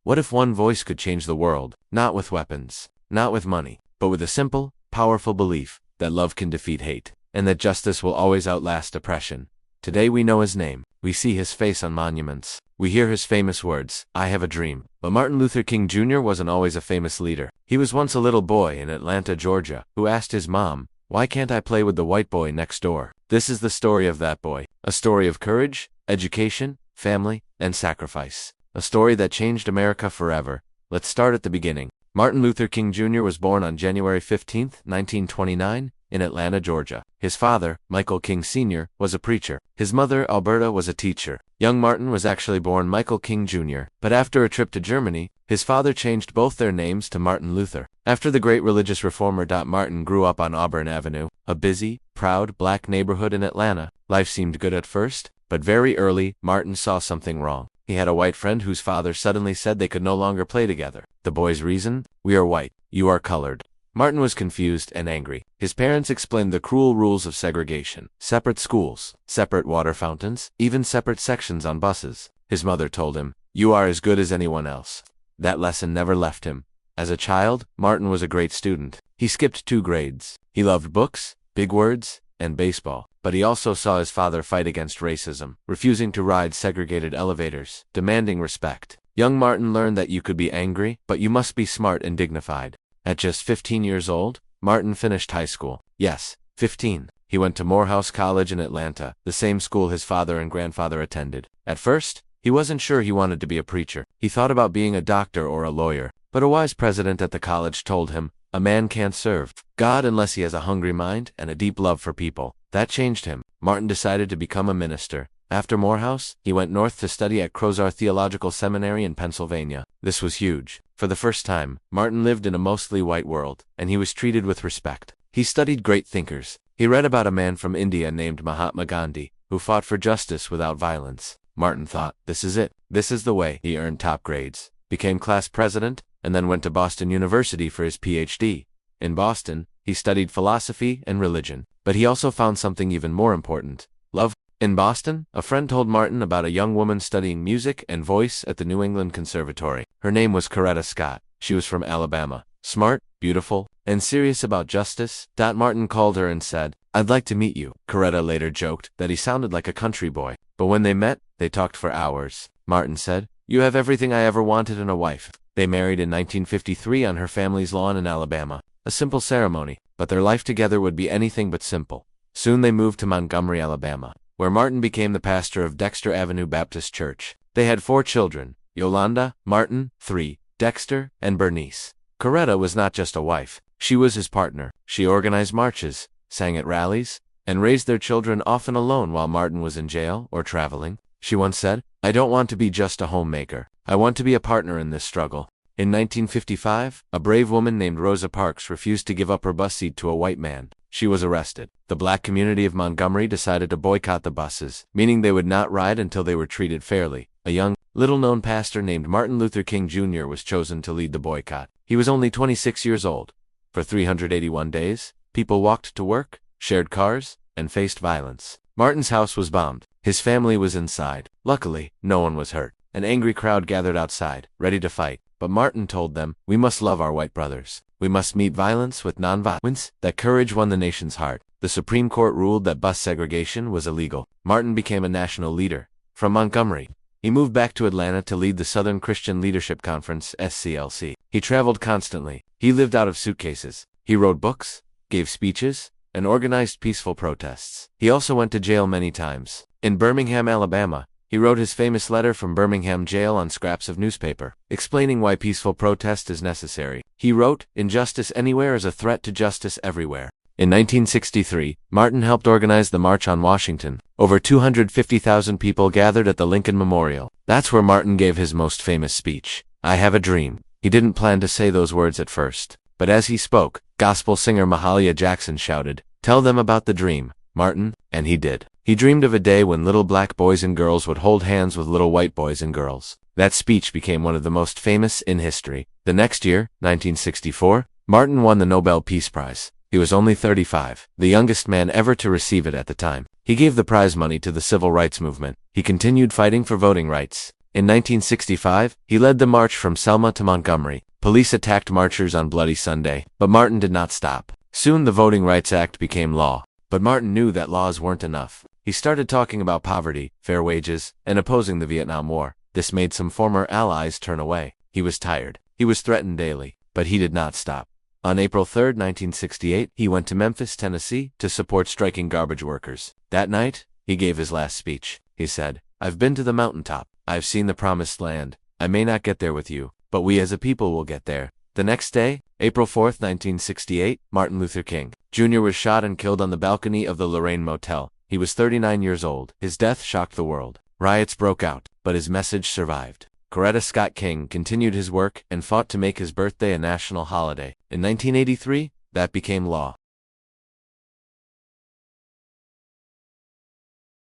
What if one voice could change the world? Not with weapons, not with money, but with a simple, powerful belief that love can defeat hate, and that justice will always outlast oppression. Today we know his name, we see his face on monuments, we hear his famous words, "I have a dream." But Martin Luther King Jr. wasn't always a famous leader. He was once a little boy in Atlanta, Georgia, who asked his mom, "Why can't I play with the white boy next door?" This is the story of that boy, a story of courage, education, family, and sacrifice. A story that changed America forever. Let's start at the beginning. Martin Luther King Jr. was born on January 15, 1929, in Atlanta, Georgia. His father, Michael King Sr., was a preacher. His mother, Alberta, was a teacher. Young Martin was actually born Michael King Jr., but after a trip to Germany, his father changed both their names to Martin Luther. After the great religious reformer. Martin grew up on Auburn Avenue, a busy, proud black neighborhood in Atlanta. Life seemed good at first, but very early, Martin saw something wrong. He had a white friend whose father suddenly said they could no longer play together. The boy's reason? "We are white. You are colored." Martin was confused and angry. His parents explained the cruel rules of segregation. Separate schools, separate water fountains, even separate sections on buses. His mother told him, "You are as good as anyone else." That lesson never left him. As a child, Martin was a great student. He skipped 2 grades. He loved books, big words, and baseball. But he also saw his father fight against racism, refusing to ride segregated elevators, demanding respect. Young Martin learned that you could be angry, but you must be smart and dignified. At just 15 years old, Martin finished high school. Yes, 15. He went to Morehouse College in Atlanta, the same school his father and grandfather attended. At first, he wasn't sure he wanted to be a preacher. He thought about being a doctor or a lawyer. But a wise president at the college told him, "A man can't serve God unless he has a hungry mind and a deep love for people." That changed him. Martin decided to become a minister. After Morehouse, he went north to study at Crozar Theological Seminary in Pennsylvania. This was huge. For the first time, Martin lived in a mostly white world, and he was treated with respect. He studied great thinkers. He read about a man from India named Mahatma Gandhi, who fought for justice without violence. Martin thought, "This is it. This is the way." He earned top grades, became class president, and then went to Boston University for his PhD. In Boston, he studied philosophy and religion. But he also found something even more important: love. In Boston, a friend told Martin about a young woman studying music and voice at the New England Conservatory. Her name was Coretta Scott. She was from Alabama. Smart, beautiful, and serious about justice. Martin called her and said, "I'd like to meet you." Coretta later joked that he sounded like a country boy. But when they met, they talked for hours. Martin said, "You have everything I ever wanted in a wife." They married in 1953 on her family's lawn in Alabama. A simple ceremony, but their life together would be anything but simple. Soon they moved to Montgomery, Alabama, where Martin became the pastor of Dexter Avenue Baptist Church. They had 4 children: Yolanda, Martin, 3, Dexter, and Bernice. Coretta was not just a wife. She was his partner. She organized marches, sang at rallies, and raised their children often alone while Martin was in jail or traveling. She once said, "I don't want to be just a homemaker. I want to be a partner in this struggle." In 1955, a brave woman named Rosa Parks refused to give up her bus seat to a white man. She was arrested. The black community of Montgomery decided to boycott the buses, meaning they would not ride until they were treated fairly. A young, little-known pastor named Martin Luther King Jr. was chosen to lead the boycott. He was only 26 years old. For 381 days, people walked to work, shared cars, and faced violence. Martin's house was bombed. His family was inside. Luckily, no one was hurt. An angry crowd gathered outside, ready to fight. But Martin told them, "We must love our white brothers. We must meet violence with nonviolence." That courage won the nation's heart. The Supreme Court ruled that bus segregation was illegal. Martin became a national leader. From Montgomery, he moved back to Atlanta to lead the Southern Christian Leadership Conference, SCLC. He traveled constantly. He lived out of suitcases. He wrote books, gave speeches, and organized peaceful protests. He also went to jail many times. In Birmingham, Alabama, he wrote his famous letter from Birmingham jail on scraps of newspaper, explaining why peaceful protest is necessary. He wrote, "Injustice anywhere is a threat to justice everywhere." In 1963, Martin helped organize the March on Washington. Over 250,000 people gathered at the Lincoln Memorial. That's where Martin gave his most famous speech, "I Have a Dream." He didn't plan to say those words at first, but as he spoke, gospel singer Mahalia Jackson shouted, "Tell them about the dream, Martin," and he did. He dreamed of a day when little black boys and girls would hold hands with little white boys and girls. That speech became one of the most famous in history. The next year, 1964, Martin won the Nobel Peace Prize. He was only 35, the youngest man ever to receive it at the time. He gave the prize money to the civil rights movement. He continued fighting for voting rights. In 1965, he led the march from Selma to Montgomery. Police attacked marchers on Bloody Sunday, but Martin did not stop. Soon the Voting Rights Act became law. But Martin knew that laws weren't enough. He started talking about poverty, fair wages, and opposing the Vietnam War. This made some former allies turn away. He was tired. He was threatened daily, but he did not stop. On April 3, 1968, he went to Memphis, Tennessee, to support striking garbage workers. That night, he gave his last speech. He said, "I've been to the mountaintop. I've seen the promised land. I may not get there with you, but we as a people will get there." The next day, April 4, 1968, Martin Luther King, Jr. was shot and killed on the balcony of the Lorraine Motel. He was 39 years old. His death shocked the world. Riots broke out, but his message survived. Coretta Scott King continued his work and fought to make his birthday a national holiday. In 1983, that became law.